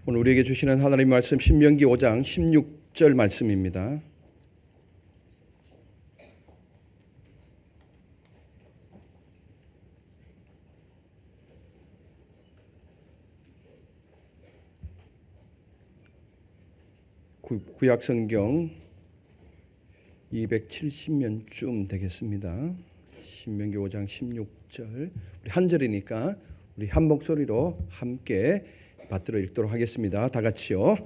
오늘 우리에게 주시는 하나님의 말씀 신명기 5장 16절 말씀입니다. 구약성경 270면쯤 되겠습니다. 신명기 5장 16절 우리 한 절이니까 우리 한 목소리로 함께 받들어 읽도록 하겠습니다. 다 같이요.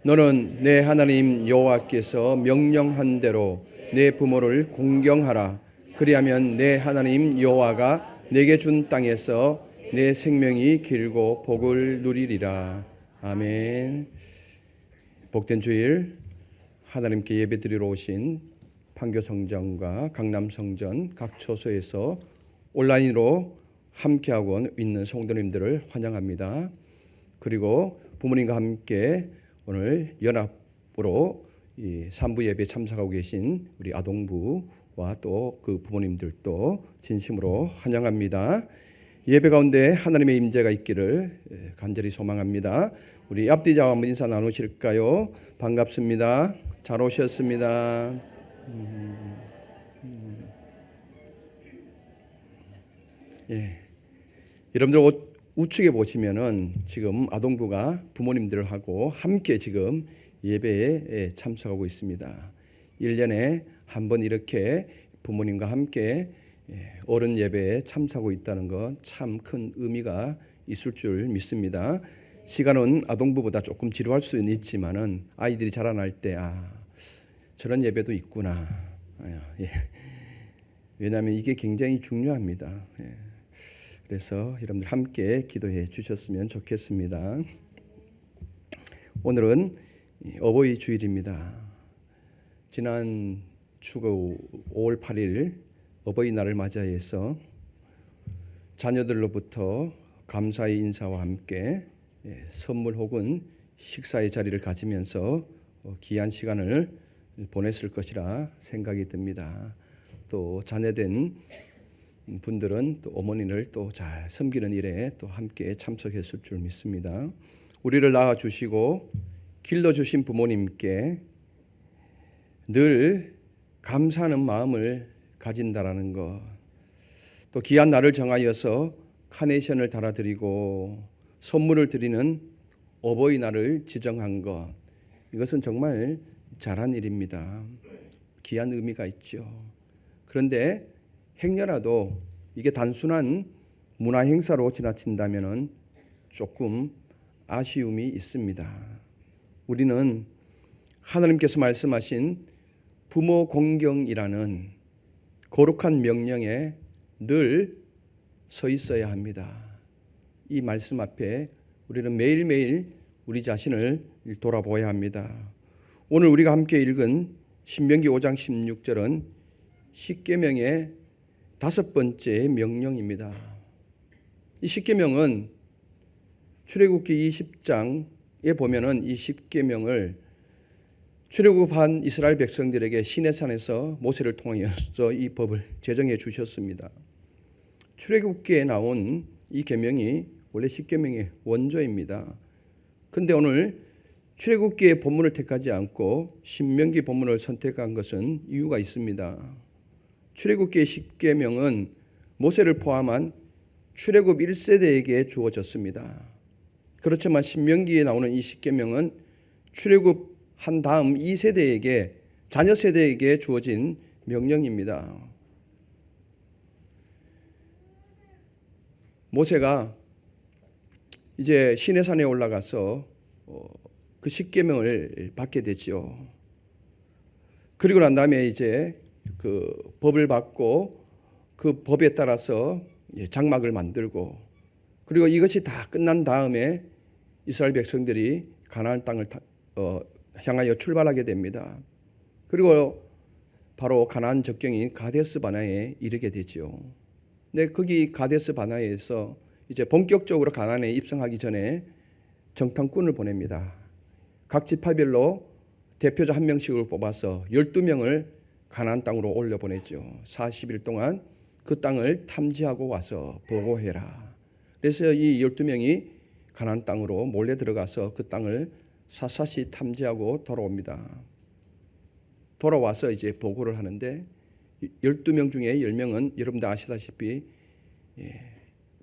너는 내 하나님 여호와께서 명령한 대로 내 부모를 공경하라. 그리하면 내 하나님 여호와가 내게 준 땅에서 내 생명이 길고 복을 누리리라. 아멘. 복된 주일 하나님께 예배드리러 오신 판교성전과 강남성전 각 처소에서 온라인으로 함께하고 있는 성도님들을 환영합니다. 그리고 부모님과 함께 오늘 연합으로 이 3부 예배에 참석하고 계신 우리 아동부와 또 그 부모님들도 진심으로 환영합니다. 예배 가운데 하나님의 임재가 있기를 간절히 소망합니다. 우리 앞뒤자와 한번 인사 나누실까요? 반갑습니다. 잘 오셨습니다. 예. 여러분들 우측에 보시면은 지금 아동부가 부모님들하고 함께 지금 예배에 참석하고 있습니다. 1년에 한 번 이렇게 부모님과 함께 어른 예배에 참석하고 있다는 것 참 큰 의미가 있을 줄 믿습니다. 시간은 아동부보다 조금 지루할 수는 있지만은 아이들이 자라날 때 저런 예배도 있구나. 예. 왜냐하면 이게 굉장히 중요합니다. 예. 그래서 여러분들 함께 기도해 주셨으면 좋겠습니다. 오늘은 어버이 주일입니다. 지난 추구 5월 8일 어버이날을 맞이해서 자녀들로부터 감사의 인사와 함께 선물 혹은 식사의 자리를 가지면서 귀한 시간을 보냈을 것이라 생각이 듭니다. 또 자녀된 분들은 또 어머니를 또 잘 섬기는 일에 또 함께 참석했을 줄 믿습니다. 우리를 낳아 주시고 길러 주신 부모님께 늘 감사하는 마음을 가진다라는 것, 또 귀한 날을 정하여서 카네이션을 달아드리고 선물을 드리는 어버이날을 지정한 것, 이것은 정말 잘한 일입니다. 귀한 의미가 있죠. 그런데 행여라도 이게 단순한 문화 행사로 지나친다면 조금 아쉬움이 있습니다. 우리는 하나님께서 말씀하신 부모 공경이라는 거룩한 명령에 늘 서 있어야 합니다. 이 말씀 앞에 우리는 매일매일 우리 자신을 돌아보아야 합니다. 오늘 우리가 함께 읽은 신명기 5장 16절은 십계명의 5번째 명령입니다. 이 십계명은 출애굽기 20장에 보면은 이 십계명을 출애굽한 이스라엘 백성들에게 시내산에서 모세를 통하여서 이 법을 제정해 주셨습니다. 출애굽기에 나온 이 계명이 원래 십계명의 원조입니다. 그런데 오늘 출애굽기의 본문을 택하지 않고 신명기 본문을 선택한 것은 이유가 있습니다. 출애굽기의 십계명은 모세를 포함한 출애굽 1세대에게 주어졌습니다. 그렇지만 신명기에 나오는 이 십계명은 출애굽한 다음 2세대에게 자녀 세대에게 주어진 명령입니다. 모세가 이제 시내산에 올라가서 그 십계명을 받게 되죠. 그리고 난 다음에 이제 그 법을 받고 그 법에 따라서 장막을 만들고, 그리고 이것이 다 끝난 다음에 이스라엘 백성들이 가나안 땅을 향하여 출발하게 됩니다. 그리고 바로 가나안 적경인 가데스 바네아에 이르게 되죠. 근데 거기 가데스 바네아에서 이제 본격적으로 가나안에 입성하기 전에 정탐꾼을 보냅니다. 각 지파별로 대표자 한 명씩을 뽑아서 12명을 가나안 땅으로 올려보냈죠. 40일 동안 그 땅을 탐지하고 와서 보고해라. 그래서 이 12명이 가나안 땅으로 몰래 들어가서 그 땅을 샅샅이 탐지하고 돌아옵니다. 돌아와서 이제 보고를 하는데 12명 중에 10명은 여러분들 아시다시피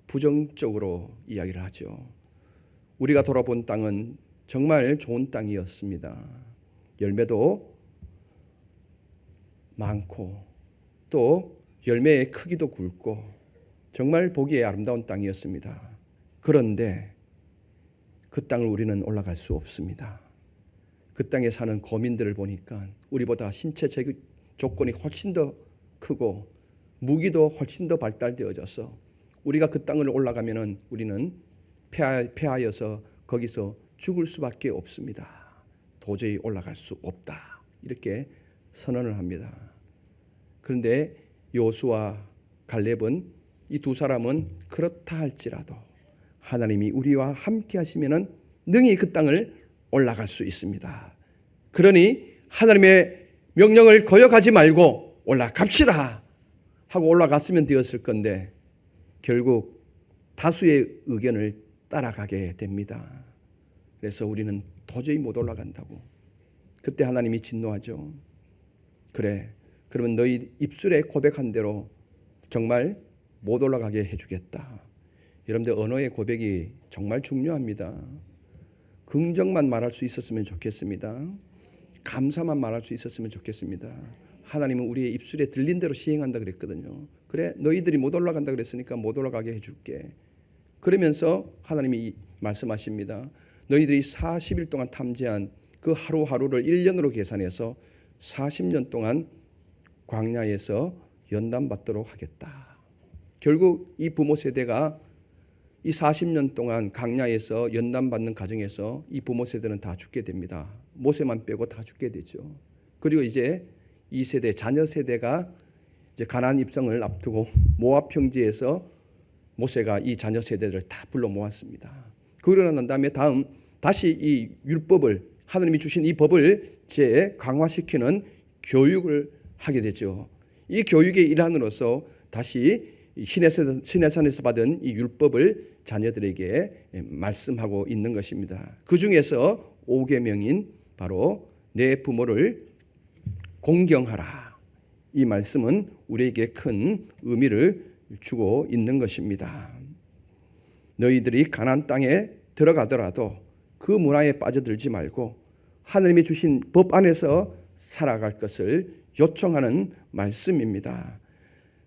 부정적으로 이야기를 하죠. 우리가 돌아본 땅은 정말 좋은 땅이었습니다. 열매도 많고 또 열매의 크기도 굵고 정말 보기에 아름다운 땅이었습니다. 그런데 그 땅을 우리는 올라갈 수 없습니다. 그 땅에 사는 거민들을 보니까 우리보다 신체 조건이 훨씬 더 크고 무기도 훨씬 더 발달되어져서 우리가 그 땅을 올라가면은 우리는 패하여서 거기서 죽을 수밖에 없습니다. 도저히 올라갈 수 없다. 이렇게 선언을 합니다. 그런데 여호수아와 갈렙은 이 두 사람은 그렇다 할지라도 하나님이 우리와 함께 하시면은 능히 그 땅을 올라갈 수 있습니다. 그러니 하나님의 명령을 거역하지 말고 올라갑시다 하고 올라갔으면 되었을 건데 결국 다수의 의견을 따라가게 됩니다. 그래서 우리는 도저히 못 올라간다고. 그때 하나님이 진노하죠. 그래, 그러면 너희 입술에 고백한 대로 정말 못 올라가게 해주겠다. 여러분들 언어의 고백이 정말 중요합니다. 긍정만 말할 수 있었으면 좋겠습니다. 감사만 말할 수 있었으면 좋겠습니다. 하나님은 우리의 입술에 들린 대로 시행한다 그랬거든요. 그래, 너희들이 못 올라간다 그랬으니까 못 올라가게 해줄게. 그러면서 하나님이 말씀하십니다. 너희들이 40일 동안 탐지한 그 하루하루를 1년으로 계산해서 40년 동안 광야에서 연단받도록 하겠다. 결국 이 부모 세대가 이 40년 동안 광야에서 연단받는 과정에서 이 부모 세대는 다 죽게 됩니다. 모세만 빼고 다 죽게 되죠. 그리고 이제 이 세대, 자녀 세대가 이제 가나안 입성을 앞두고 모압 평지에서 모세가 이 자녀 세대들을 다 불러 모았습니다. 그러고 난 다음에 다시 이 율법을, 하나님이 주신 이 법을 강화시키는 교육을 하게 되죠. 이 교육의 일환으로서 다시 시내산에서 받은 이 율법을 자녀들에게 말씀하고 있는 것입니다. 그 중에서 5계명인 바로 내 부모를 공경하라. 이 말씀은 우리에게 큰 의미를 주고 있는 것입니다. 너희들이 가나안 땅에 들어가더라도 그 문화에 빠져들지 말고 하나님이 주신 법 안에서 살아갈 것을 요청하는 말씀입니다.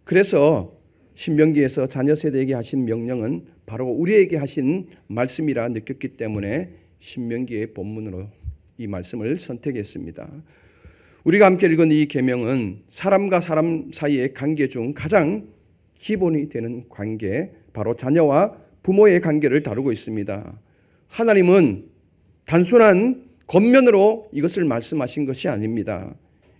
그래서 신명기에서 자녀 세대에게 하신 명령은 바로 우리에게 하신 말씀이라 느꼈기 때문에 신명기의 본문으로 이 말씀을 선택했습니다. 우리가 함께 읽은 이 계명은 사람과 사람 사이의 관계 중 가장 기본이 되는 관계, 바로 자녀와 부모의 관계를 다루고 있습니다. 하나님은 단순한 겉면으로 이것을 말씀하신 것이 아닙니다.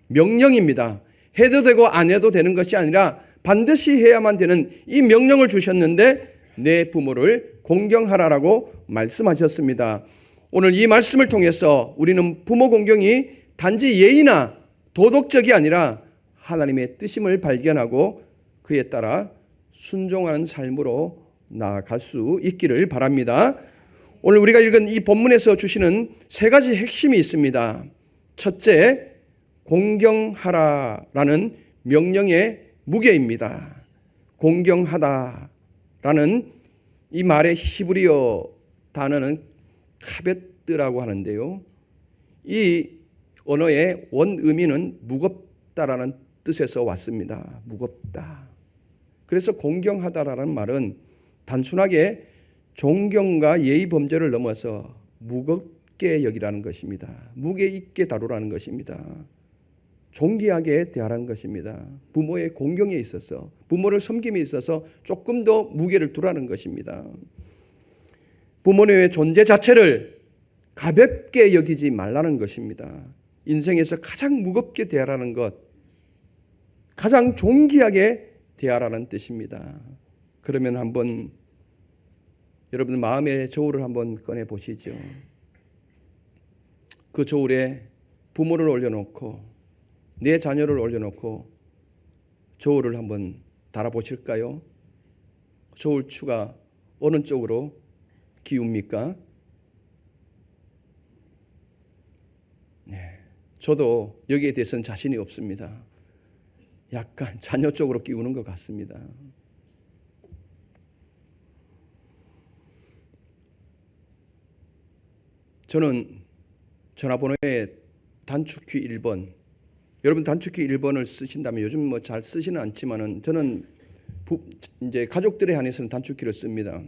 명령입니다. 해도 되고 안 해도 되는 것이 아니라 반드시 해야만 되는 이 명령을 주셨는데 내 부모를 공경하라라고 말씀하셨습니다. 오늘 이 말씀을 통해서 우리는 부모 공경이 단지 예의나 도덕적이 아니라 하나님의 뜻임을 발견하고 그에 따라 순종하는 삶으로 나아갈 수 있기를 바랍니다. 오늘 우리가 읽은 이 본문에서 주시는 세 가지 핵심이 있습니다. 첫째, 공경하라라는 명령의 무게입니다. 공경하다라는 이 말의 히브리어 단어는 카베트라고 하는데요. 이 언어의 원 의미는 무겁다라는 뜻에서 왔습니다. 무겁다. 그래서 공경하다라는 말은 단순하게 존경과 예의 범죄를 넘어서 무겁게 여기라는 것입니다. 무게 있게 다루라는 것입니다. 존귀하게 대하라는 것입니다. 부모의 공경에 있어서, 부모를 섬김에 있어서 조금 더 무게를 두라는 것입니다. 부모님의 존재 자체를 가볍게 여기지 말라는 것입니다. 인생에서 가장 무겁게 대하라는 것, 가장 존귀하게 대하라는 뜻입니다. 그러면 한번 여러분 마음의 저울을 한번 꺼내 보시죠. 그 저울에 부모를 올려놓고 내 자녀를 올려놓고 저울을 한번 달아보실까요? 저울추가 어느 쪽으로 키웁니까? 네, 저도 여기에 대해서는 자신이 없습니다. 약간 자녀 쪽으로 끼우는 것 같습니다. 저는 전화번호에 단축키 1번, 여러분 단축키 1번을 쓰신다면 요즘 뭐 잘 쓰지는 않지만은 저는 이제 가족들에 한해서는 단축키를 씁니다.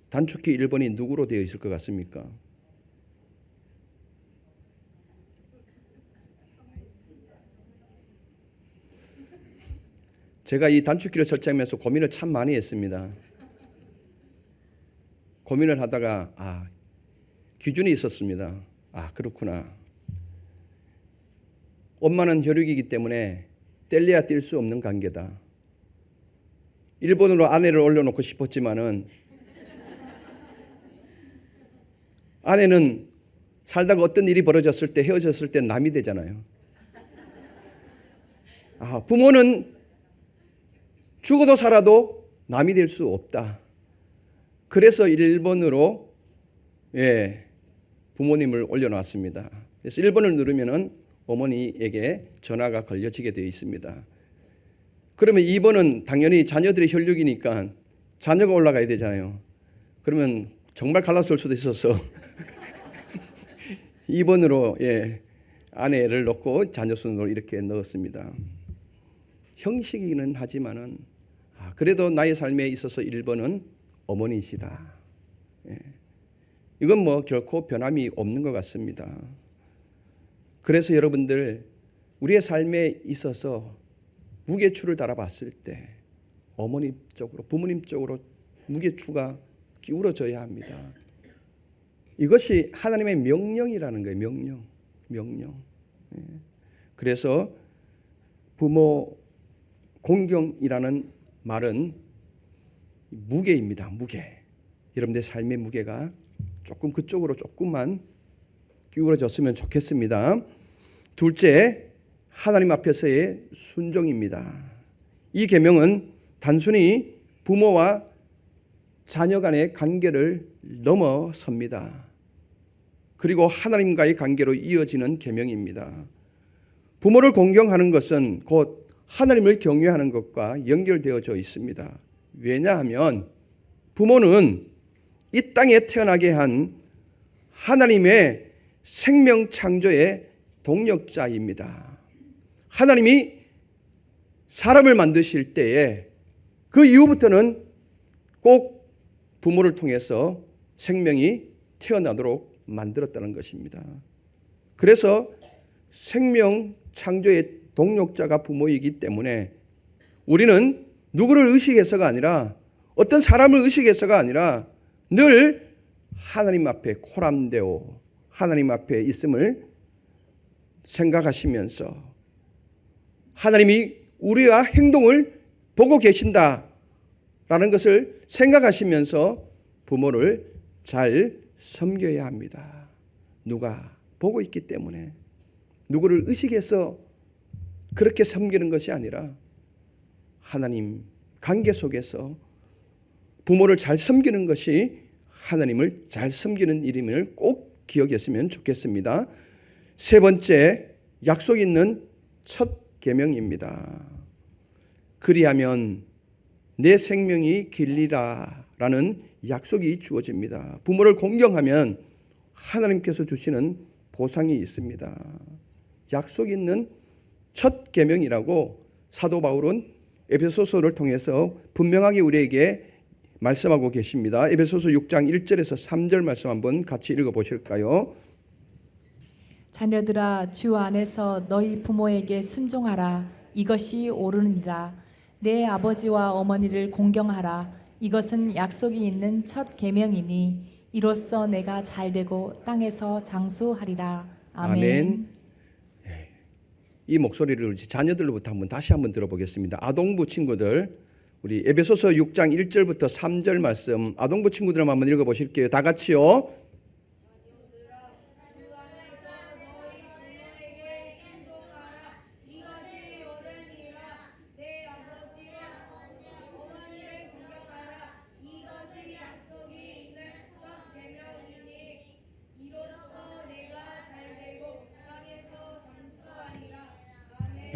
단축키 1번이 누구로 되어 있을 것 같습니까? 제가 이 단축키를 설정하면서 고민을 참 많이 했습니다. 고민을 하다가 기준이 있었습니다. 그렇구나. 엄마는 혈육이기 때문에 뗄래야 뗄 수 없는 관계다. 1번으로 아내를 올려놓고 싶었지만은 아내는 살다가 어떤 일이 벌어졌을 때 헤어졌을 때 남이 되잖아요. 부모는 죽어도 살아도 남이 될 수 없다. 그래서 1번으로 부모님을 올려놨습니다. 그래서 1번을 누르면은 어머니에게 전화가 걸려지게 되어 있습니다. 그러면 2번은 당연히 자녀들의 혈육이니까 자녀가 올라가야 되잖아요. 그러면 정말 갈랐을 수도 있어서 2번으로 아내를 넣고 자녀 순으로 이렇게 넣었습니다. 형식이기는 하지만은 그래도 나의 삶에 있어서 1번은 어머니시다. 이건 뭐 결코 변함이 없는 것 같습니다. 그래서 여러분들 우리의 삶에 있어서 무게추를 달아봤을 때 어머님 쪽으로, 부모님 쪽으로 무게추가 기울어져야 합니다. 이것이 하나님의 명령이라는 거예요. 명령. 그래서 부모 공경이라는 말은 무게입니다. 무게. 여러분들 삶의 무게가 조금 그쪽으로 조금만 기울어졌으면 좋겠습니다. 둘째, 하나님 앞에서의 순종입니다. 이 계명은 단순히 부모와 자녀 간의 관계를 넘어섭니다. 그리고 하나님과의 관계로 이어지는 계명입니다. 부모를 공경하는 것은 곧 하나님을 경외하는 것과 연결되어져 있습니다. 왜냐하면 부모는 이 땅에 태어나게 한 하나님의 생명 창조의 동력자입니다. 하나님이 사람을 만드실 때에 그 이후부터는 꼭 부모를 통해서 생명이 태어나도록 만들었다는 것입니다. 그래서 생명 창조의 동력자가 부모이기 때문에 우리는 누구를 의식해서가 아니라 어떤 사람을 의식해서가 아니라 늘 하나님 앞에 코람데오 하나님 앞에 있음을 생각하시면서 하나님이 우리와 행동을 보고 계신다라는 것을 생각하시면서 부모를 잘 섬겨야 합니다. 누가 보고 있기 때문에 누구를 의식해서 그렇게 섬기는 것이 아니라 하나님 관계 속에서 부모를 잘 섬기는 것이 하나님을 잘 섬기는 일임을 꼭 기억했으면 좋겠습니다. 세 번째, 약속 있는 첫 계명입니다. 그리하면 내 생명이 길리라라는 약속이 주어집니다. 부모를 공경하면 하나님께서 주시는 보상이 있습니다. 약속 있는 첫 계명이라고 사도 바울은 에베소서를 통해서 분명하게 우리에게 말씀하고 계십니다. 에베소서 6장 1절에서 3절 말씀 한번 같이 읽어보실까요? 자녀들아 주 안에서 너희 부모에게 순종하라. 이것이 옳으니라. 내 아버지와 어머니를 공경하라. 이것은 약속이 있는 첫 계명이니 이로써 내가 잘되고 땅에서 장수하리라. 아멘. 이 목소리를 우리 자녀들로부터 다시 한번 들어보겠습니다. 아동부 친구들, 우리 에베소서 6장 1절부터 3절 말씀 아동부 친구들 한번 읽어보실게요. 다 같이요.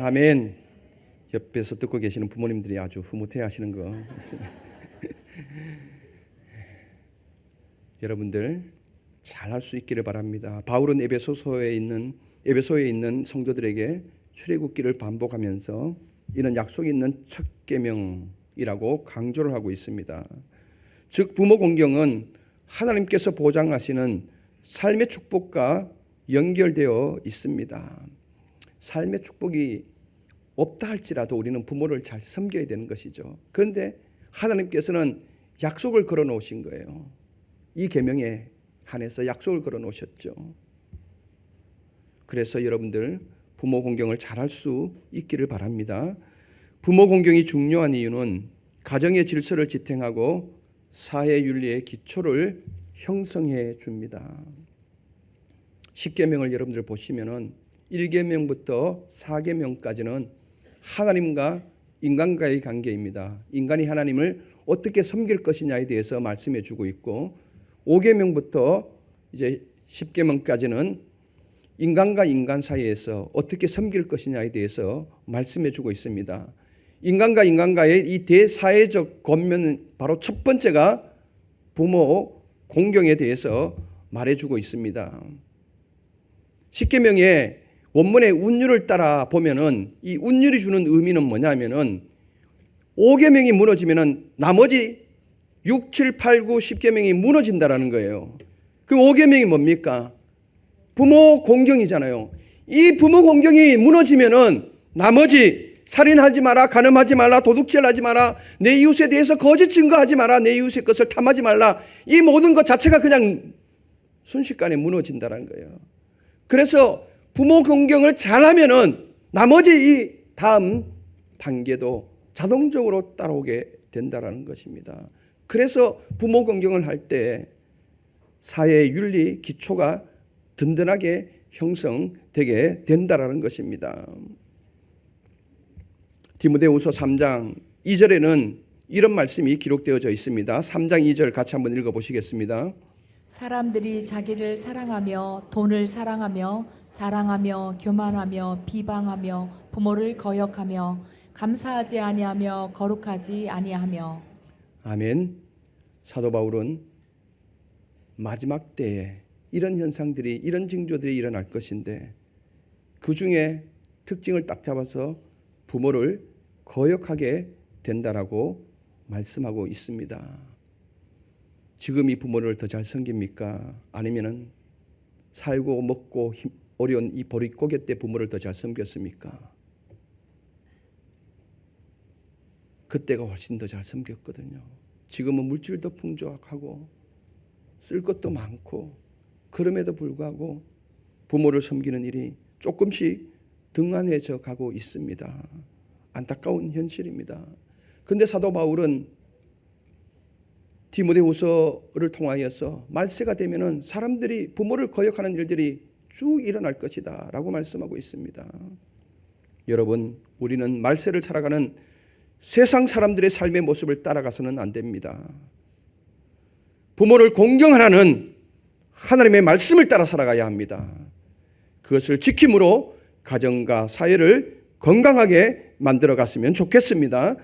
아멘. 옆에서 듣고 계시는 부모님들이 아주 흐뭇해 하시는 거. 여러분들 잘할 수 있기를 바랍니다. 바울은 에베소에 있는 성도들에게 출애굽기를 반복하면서 이는 약속이 있는 첫 계명이라고 강조를 하고 있습니다. 즉 부모 공경은 하나님께서 보장하시는 삶의 축복과 연결되어 있습니다. 삶의 축복이 없다 할지라도 우리는 부모를 잘 섬겨야 되는 것이죠. 그런데 하나님께서는 약속을 걸어 놓으신 거예요. 이 계명에 한해서 약속을 걸어 놓으셨죠. 그래서 여러분들 부모 공경을 잘할 수 있기를 바랍니다. 부모 공경이 중요한 이유는 가정의 질서를 지탱하고 사회 윤리의 기초를 형성해 줍니다. 10계명을 여러분들 보시면은 1계명부터 4계명까지는 하나님과 인간과의 관계입니다. 인간이 하나님을 어떻게 섬길 것이냐에 대해서 말씀해 주고 있고 5계명부터 이제 10계명까지는 인간과 인간 사이에서 어떻게 섬길 것이냐에 대해서 말씀해 주고 있습니다. 인간과 인간과의 이 대사회적 권면은 바로 첫 번째가 부모 공경에 대해서 말해주고 있습니다. 10계명의 원문의 운율을 따라 보면은 이 운율이 주는 의미는 뭐냐면은 5계명이 무너지면은 나머지 6, 7, 8, 9, 10계명이 무너진다라는 거예요. 그럼 5계명이 뭡니까? 부모 공경이잖아요. 이 부모 공경이 무너지면은 나머지 살인하지 마라, 간음하지 말라, 도둑질하지 마라, 내 이웃에 대해서 거짓 증거하지 마라, 내 이웃의 것을 탐하지 말라, 이 모든 것 자체가 그냥 순식간에 무너진다는 거예요. 그래서 부모 공경을 잘하면은 나머지 이 다음 단계도 자동적으로 따라오게 된다라는 것입니다. 그래서 부모 공경을 할 때 사회의 윤리 기초가 든든하게 형성되게 된다라는 것입니다. 디모데후서 3장 2절에는 이런 말씀이 기록되어져 있습니다. 3장 2절 같이 한번 읽어보시겠습니다. 사람들이 자기를 사랑하며 돈을 사랑하며 자랑하며 교만하며 비방하며 부모를 거역하며 감사하지 아니하며 거룩하지 아니하며. 아멘. 사도 바울은 마지막 때에 이런 현상들이, 이런 징조들이 일어날 것인데 그 중에 특징을 딱 잡아서 부모를 거역하게 된다라고 말씀하고 있습니다. 지금 이 부모를 더 잘 섬깁니까? 아니면은 살고 먹고 어려운 이 보릿고개 때 부모를 더 잘 섬겼습니까? 그때가 훨씬 더 잘 섬겼거든요. 지금은 물질도 풍족하고 쓸 것도 많고 그럼에도 불구하고 부모를 섬기는 일이 조금씩 등한해져 가고 있습니다. 안타까운 현실입니다. 그런데 사도 바울은 디모데후서를 통하여서 말세가 되면은 사람들이 부모를 거역하는 일들이 쭉 일어날 것이다 라고 말씀하고 있습니다. 여러분, 우리는 말세를 살아가는 세상 사람들의 삶의 모습을 따라가서는 안 됩니다. 부모를 공경하는 하나님의 말씀을 따라 살아가야 합니다. 그것을 지킴으로 가정과 사회를 건강하게 만들어 갔으면 좋겠습니다.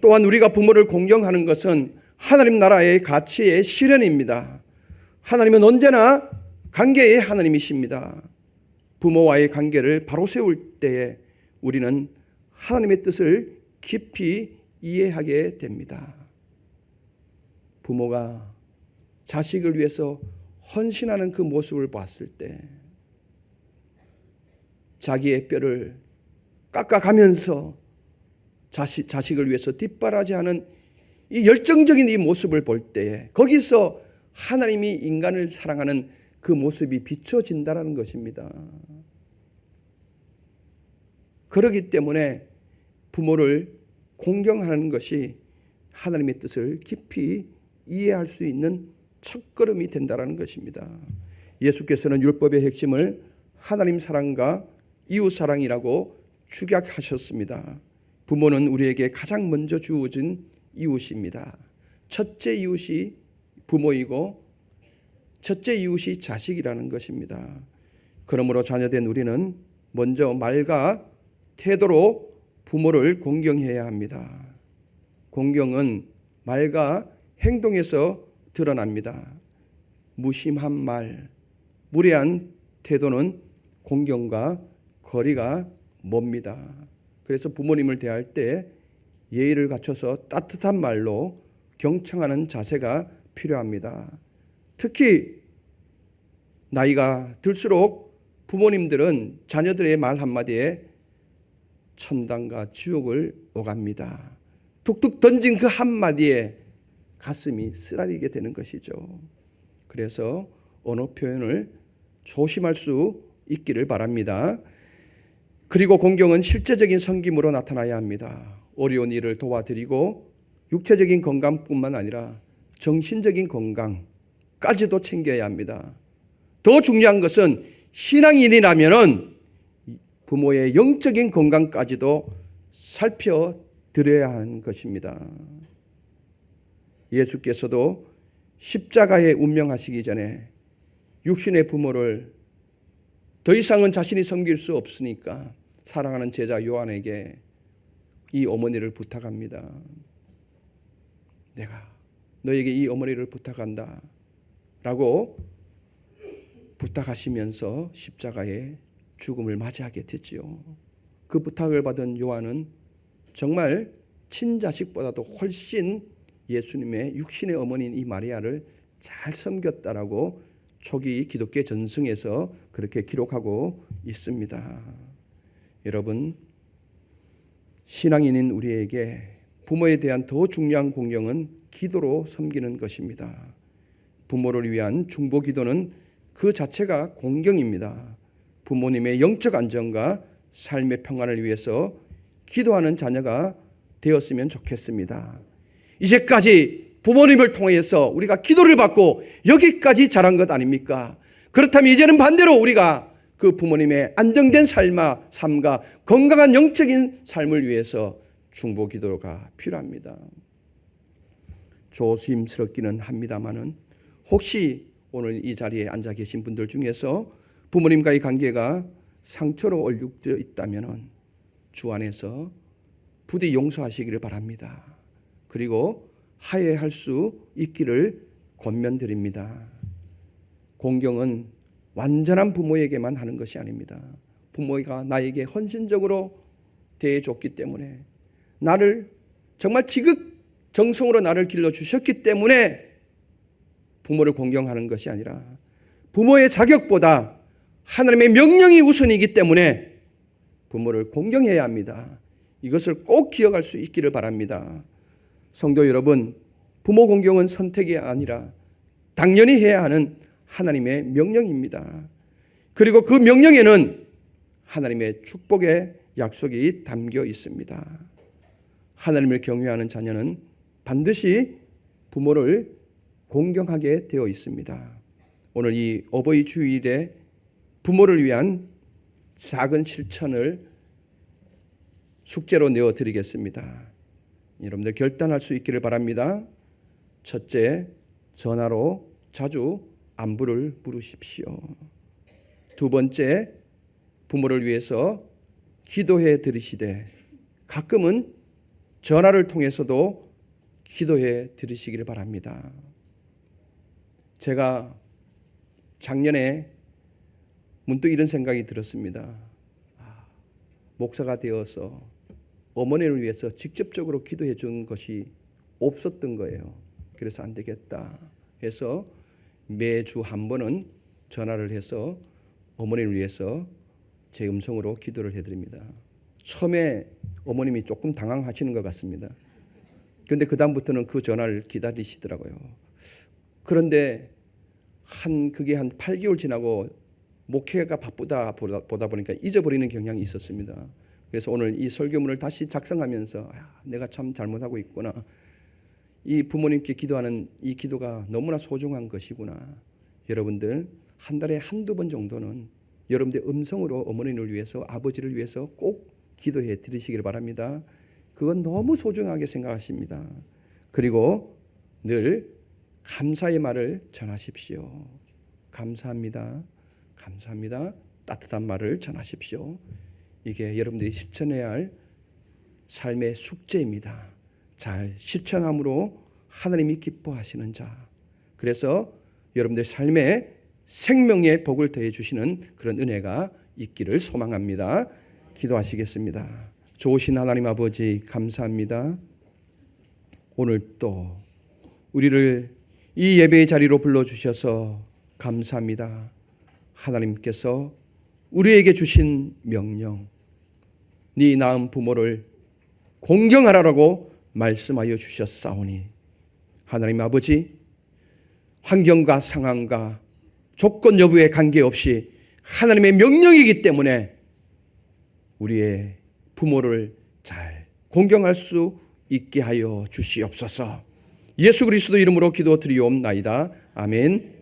또한 우리가 부모를 공경하는 것은 하나님 나라의 가치의 실현입니다. 하나님은 언제나 관계의 하나님이십니다. 부모와의 관계를 바로 세울 때에 우리는 하나님의 뜻을 깊이 이해하게 됩니다. 부모가 자식을 위해서 헌신하는 그 모습을 봤을 때 자기의 뼈를 깎아가면서 자식을 위해서 뒷바라지하는 이 열정적인 이 모습을 볼 때에 거기서 하나님이 인간을 사랑하는 그 모습이 비춰진다는 것입니다. 그렇기 때문에 부모를 공경하는 것이 하나님의 뜻을 깊이 이해할 수 있는 첫걸음이 된다는 것입니다. 예수께서는 율법의 핵심을 하나님 사랑과 이웃 사랑이라고 축약하셨습니다. 부모는 우리에게 가장 먼저 주어진 이웃입니다. 첫째 이웃이 부모이고 첫째 이웃이 자식이라는 것입니다. 그러므로 자녀된 우리는 먼저 말과 태도로 부모를 공경해야 합니다. 공경은 말과 행동에서 드러납니다. 무심한 말, 무례한 태도는 공경과 거리가 멉니다. 그래서 부모님을 대할 때 예의를 갖춰서 따뜻한 말로 경청하는 자세가 필요합니다. 특히 나이가 들수록 부모님들은 자녀들의 말 한마디에 천당과 지옥을 오갑니다. 툭툭 던진 그 한마디에 가슴이 쓰라리게 되는 것이죠. 그래서 언어 표현을 조심할 수 있기를 바랍니다. 그리고 공경은 실제적인 섬김으로 나타나야 합니다. 어려운 일을 도와드리고 육체적인 건강뿐만 아니라 정신적인 건강까지도 챙겨야 합니다. 더 중요한 것은 신앙인이라면은 부모의 영적인 건강까지도 살펴드려야 하는 것입니다. 예수께서도 십자가에 운명하시기 전에 육신의 부모를 더 이상은 자신이 섬길 수 없으니까 사랑하는 제자 요한에게 이 어머니를 부탁합니다. 내가 너에게 이 어머니를 부탁한다 라고 부탁하시면서 십자가의 죽음을 맞이하게 됐지요. 그 부탁을 받은 요한은 정말 친자식보다도 훨씬 예수님의 육신의 어머니인 이 마리아를 잘 섬겼다라고 초기 기독교 전승에서 그렇게 기록하고 있습니다. 여러분, 신앙인인 우리에게 부모에 대한 더 중요한 공경은 기도로 섬기는 것입니다. 부모를 위한 중보 기도는 그 자체가 공경입니다. 부모님의 영적 안정과 삶의 평안을 위해서 기도하는 자녀가 되었으면 좋겠습니다. 이제까지 부모님을 통해서 우리가 기도를 받고 여기까지 자란 것 아닙니까? 그렇다면 이제는 반대로 우리가 그 부모님의 안정된 삶과 건강한 영적인 삶을 위해서 중보 기도가 필요합니다. 조심스럽기는 합니다마는 혹시 오늘 이 자리에 앉아 계신 분들 중에서 부모님과의 관계가 상처로 얼룩져 있다면 주 안에서 부디 용서하시기를 바랍니다. 그리고 화해할 수 있기를 권면드립니다. 공경은 완전한 부모에게만 하는 것이 아닙니다. 부모가 나에게 헌신적으로 대해줬기 때문에 나를 정말 지극정성으로 나를 길러주셨기 때문에 부모를 공경하는 것이 아니라 부모의 자격보다 하나님의 명령이 우선이기 때문에 부모를 공경해야 합니다. 이것을 꼭 기억할 수 있기를 바랍니다. 성도 여러분, 부모 공경은 선택이 아니라 당연히 해야 하는 하나님의 명령입니다. 그리고 그 명령에는 하나님의 축복의 약속이 담겨 있습니다. 하나님을 경외하는 자녀는 반드시 부모를 공경하게 되어 있습니다. 오늘 이 어버이 주일에 부모를 위한 작은 실천을 숙제로 내어드리겠습니다. 여러분들 결단할 수 있기를 바랍니다. 첫째, 전화로 자주 안부를 물으십시오. 두 번째, 부모를 위해서 기도해 드리시되 가끔은 전화를 통해서도 기도해 드리시기를 바랍니다. 제가 작년에 문득 이런 생각이 들었습니다. 목사가 되어서 어머니를 위해서 직접적으로 기도해 준 것이 없었던 거예요. 그래서 안 되겠다 해서 매주 한 번은 전화를 해서 어머니를 위해서 제 음성으로 기도를 해드립니다. 처음에 어머님이 조금 당황하시는 것 같습니다. 그런데 그 다음부터는 그 전화를 기다리시더라고요. 그런데 그게 한 8개월 지나고 목회가 바쁘다 보다 보니까 잊어버리는 경향이 있었습니다. 그래서 오늘 이 설교문을 다시 작성하면서 내가 참 잘못하고 있구나. 이 부모님께 기도하는 이 기도가 너무나 소중한 것이구나. 여러분들 한 달에 한두 번 정도는 여러분들 음성으로 어머니를 위해서 아버지를 위해서 꼭 기도해 드리시기를 바랍니다. 그건 너무 소중하게 생각하십니다. 그리고 늘 감사의 말을 전하십시오. 감사합니다. 감사합니다. 따뜻한 말을 전하십시오. 이게 여러분들이 실천해야 할 삶의 숙제입니다. 잘 실천함으로 하나님이 기뻐하시는 자. 그래서 여러분들 삶에 생명의 복을 더해 주시는 그런 은혜가 있기를 소망합니다. 기도하시겠습니다. 좋으신 하나님 아버지 감사합니다. 오늘 또 우리를 이 예배의 자리로 불러주셔서 감사합니다. 하나님께서 우리에게 주신 명령, 네 낳은 부모를 공경하라고 말씀하여 주셨사오니 하나님 아버지, 환경과 상황과 조건 여부에 관계없이 하나님의 명령이기 때문에 우리의 부모를 잘 공경할 수 있게 하여 주시옵소서. 예수 그리스도 이름으로 기도드리옵나이다. 아멘.